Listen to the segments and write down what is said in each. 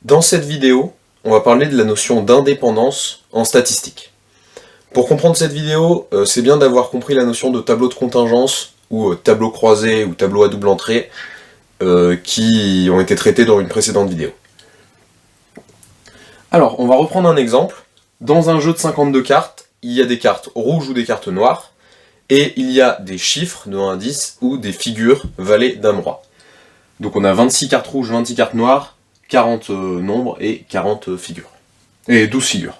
Dans cette vidéo, on va parler de la notion d'indépendance en statistique. Pour comprendre cette vidéo, c'est bien d'avoir compris la notion de tableau de contingence, ou tableau croisé, ou tableau à double entrée, qui ont été traités dans une précédente vidéo. Alors, on va reprendre un exemple. Dans un jeu de 52 cartes, il y a des cartes rouges ou des cartes noires, et il y a des chiffres de 1 à 10 ou des figures valet dame roi. Donc on a 26 cartes rouges, 26 cartes noires, 40 nombres et 40 figures. Et 12 figures.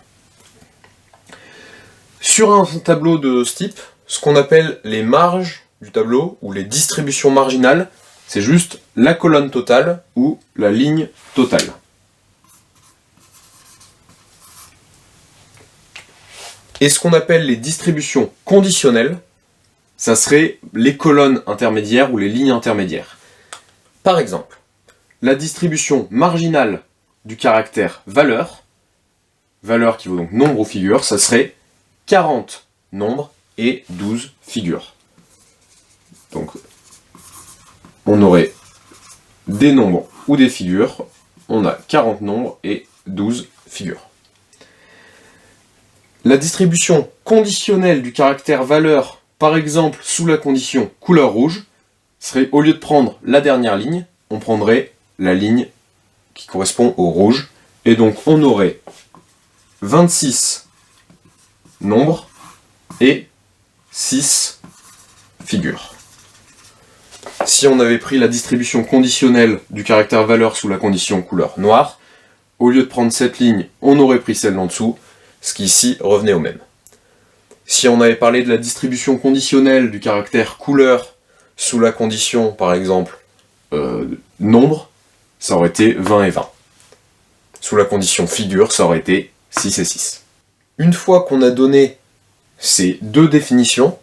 Sur un tableau de ce type, ce qu'on appelle les marges du tableau, ou les distributions marginales, c'est juste la colonne totale ou la ligne totale. Et ce qu'on appelle les distributions conditionnelles, ça serait les colonnes intermédiaires ou les lignes intermédiaires. Par exemple, la distribution marginale du caractère valeur, valeur qui vaut donc nombre ou figure, ça serait 40 nombres et 12 figures. Donc, on aurait des nombres ou des figures, on a 40 nombres et 12 figures. La distribution conditionnelle du caractère valeur, par exemple sous la condition couleur rouge, serait, au lieu de prendre la dernière ligne, on prendrait la ligne qui correspond au rouge, et donc on aurait 26 nombres et 6 figures. Si on avait pris la distribution conditionnelle du caractère valeur sous la condition couleur noire, au lieu de prendre cette ligne, on aurait pris celle d'en dessous, ce qui ici revenait au même. Si on avait parlé de la distribution conditionnelle du caractère couleur sous la condition, par exemple, nombre, ça aurait été 20 et 20. Sous la condition figure, ça aurait été 6 et 6. Une fois qu'on a donné ces deux définitions,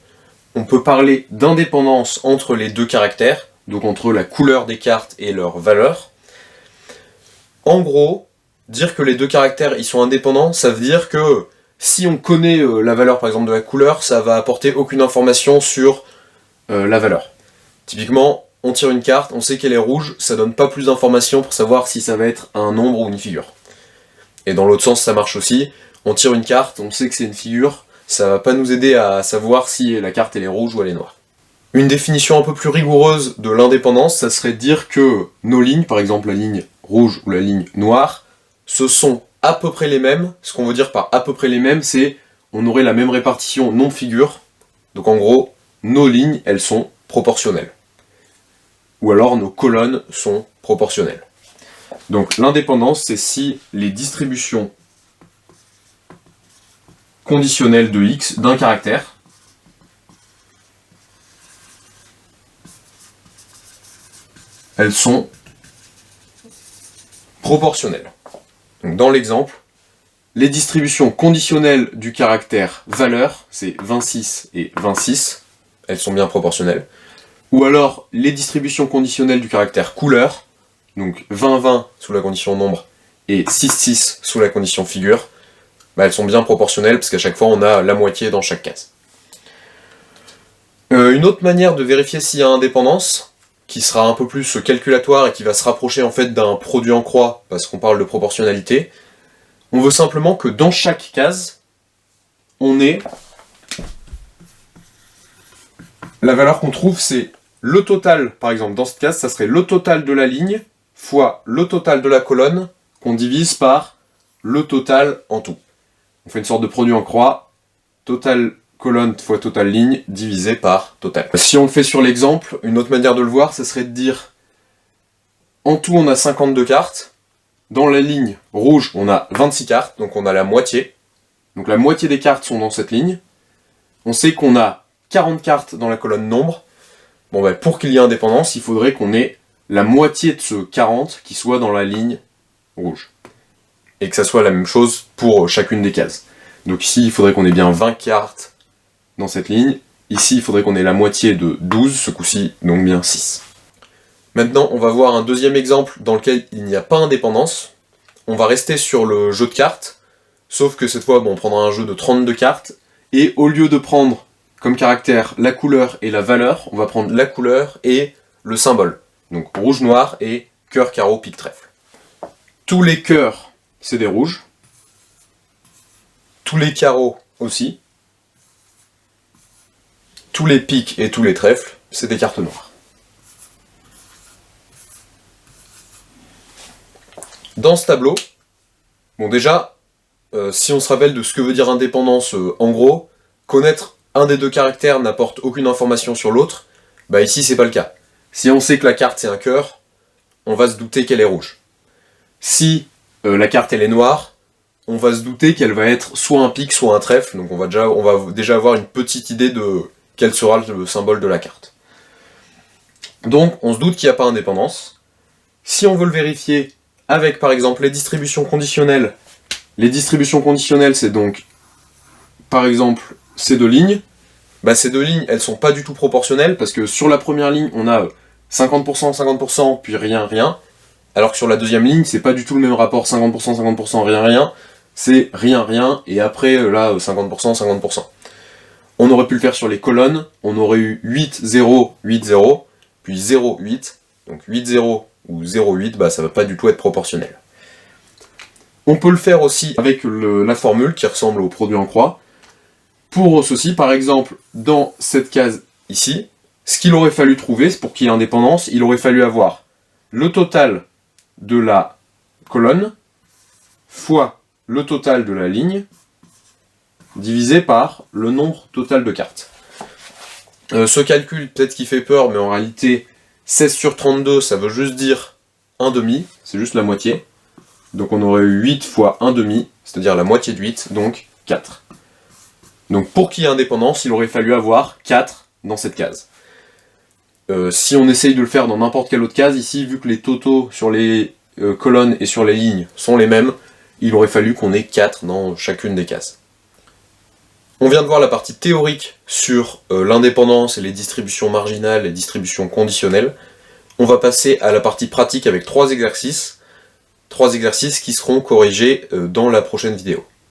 on peut parler d'indépendance entre les deux caractères, donc entre la couleur des cartes et leur valeur. En gros, dire que les deux caractères ils sont indépendants, ça veut dire que si on connaît la valeur par exemple de la couleur, ça va apporter aucune information sur la valeur. Typiquement, on tire une carte, on sait qu'elle est rouge, ça donne pas plus d'informations pour savoir si ça va être un nombre ou une figure. Et dans l'autre sens, ça marche aussi. On tire une carte, on sait que c'est une figure, ça va pas nous aider à savoir si la carte elle est rouge ou elle est noire. Une définition un peu plus rigoureuse de l'indépendance, ça serait de dire que nos lignes, par exemple la ligne rouge ou la ligne noire, ce sont à peu près les mêmes. Ce qu'on veut dire par à peu près les mêmes, c'est on aurait la même répartition nombre-figure. Donc en gros, nos lignes, elles sont proportionnelles. Ou alors nos colonnes sont proportionnelles. Donc l'indépendance, c'est si les distributions conditionnelles de x d'un caractère elles sont proportionnelles. Donc dans l'exemple, les distributions conditionnelles du caractère valeur, c'est 26 et 26, elles sont bien proportionnelles. Ou alors, les distributions conditionnelles du caractère couleur, donc 20-20 sous la condition nombre et 6-6 sous la condition figure, elles sont bien proportionnelles parce qu'à chaque fois on a la moitié dans chaque case. Une autre manière de vérifier s'il y a indépendance, qui sera un peu plus calculatoire et qui va se rapprocher en fait d'un produit en croix, parce qu'on parle de proportionnalité, on veut simplement que dans chaque case, on ait la valeur qu'on trouve, c'est le total, par exemple, dans cette case, ça serait le total de la ligne fois le total de la colonne qu'on divise par le total en tout. On fait une sorte de produit en croix, total colonne fois total ligne divisé par total. Si on le fait sur l'exemple, une autre manière de le voir, ça serait de dire en tout on a 52 cartes, dans la ligne rouge on a 26 cartes, donc on a la moitié. Donc la moitié des cartes sont dans cette ligne. On sait qu'on a 40 cartes dans la colonne nombre. Bon ben pour qu'il y ait indépendance, il faudrait qu'on ait la moitié de ce 40 qui soit dans la ligne rouge. Et que ça soit la même chose pour chacune des cases. Donc ici, il faudrait qu'on ait bien 20 cartes dans cette ligne. Ici, il faudrait qu'on ait la moitié de 12, ce coup-ci, donc bien 6. Maintenant, on va voir un deuxième exemple dans lequel il n'y a pas indépendance. On va rester sur le jeu de cartes, sauf que cette fois, on prendra un jeu de 32 cartes, et au lieu de prendre comme caractère la couleur et la valeur, on va prendre la couleur et le symbole. Donc rouge-noir et cœur, carreau, pique, trèfle. tous les cœurs, c'est des rouges. Tous les carreaux aussi. Tous les piques et tous les trèfles, c'est des cartes noires. Dans ce tableau, bon déjà, si on se rappelle de ce que veut dire indépendance, en gros, connaître un des deux caractères n'apporte aucune information sur l'autre, bah ici c'est pas le cas. Si on sait que la carte c'est un cœur, on va se douter qu'elle est rouge. Si la carte elle est noire, on va se douter qu'elle va être soit un pique, soit un trèfle, donc on va déjà avoir une petite idée de quel sera le symbole de la carte. Donc on se doute qu'il n'y a pas indépendance. Si on veut le vérifier avec par exemple les distributions conditionnelles c'est donc par exemple ces deux lignes. Bah, ces deux lignes elles sont pas du tout proportionnelles parce que sur la première ligne on a 50%, 50%, puis rien, rien. Alors que sur la deuxième ligne, c'est pas du tout le même rapport 50%, 50%, rien, rien. C'est rien, rien, et après, là, 50%, 50%. On aurait pu le faire sur les colonnes, on aurait eu 8, 0, 8, 0, puis 0, 8. Donc 8, 0 ou 0, 8, bah ça va pas du tout être proportionnel. On peut le faire aussi avec la formule qui ressemble au produit en croix. Pour ceci, par exemple, dans cette case ici, ce qu'il aurait fallu trouver, pour qu'il y ait indépendance, il aurait fallu avoir le total de la colonne fois le total de la ligne divisé par le nombre total de cartes. Ce calcul, peut-être qu'il fait peur, mais en réalité, 16 sur 32, ça veut juste dire 1 demi, c'est juste la moitié. Donc on aurait eu 8 fois 1 demi, c'est-à-dire la moitié de 8, donc 4. Donc pour qu'il y ait indépendance, il aurait fallu avoir 4 dans cette case. Si on essaye de le faire dans n'importe quelle autre case, ici, vu que les totaux sur les colonnes et sur les lignes sont les mêmes, il aurait fallu qu'on ait 4 dans chacune des cases. On vient de voir la partie théorique sur l'indépendance et les distributions marginales et distributions conditionnelles. On va passer à la partie pratique avec 3 exercices qui seront corrigés dans la prochaine vidéo.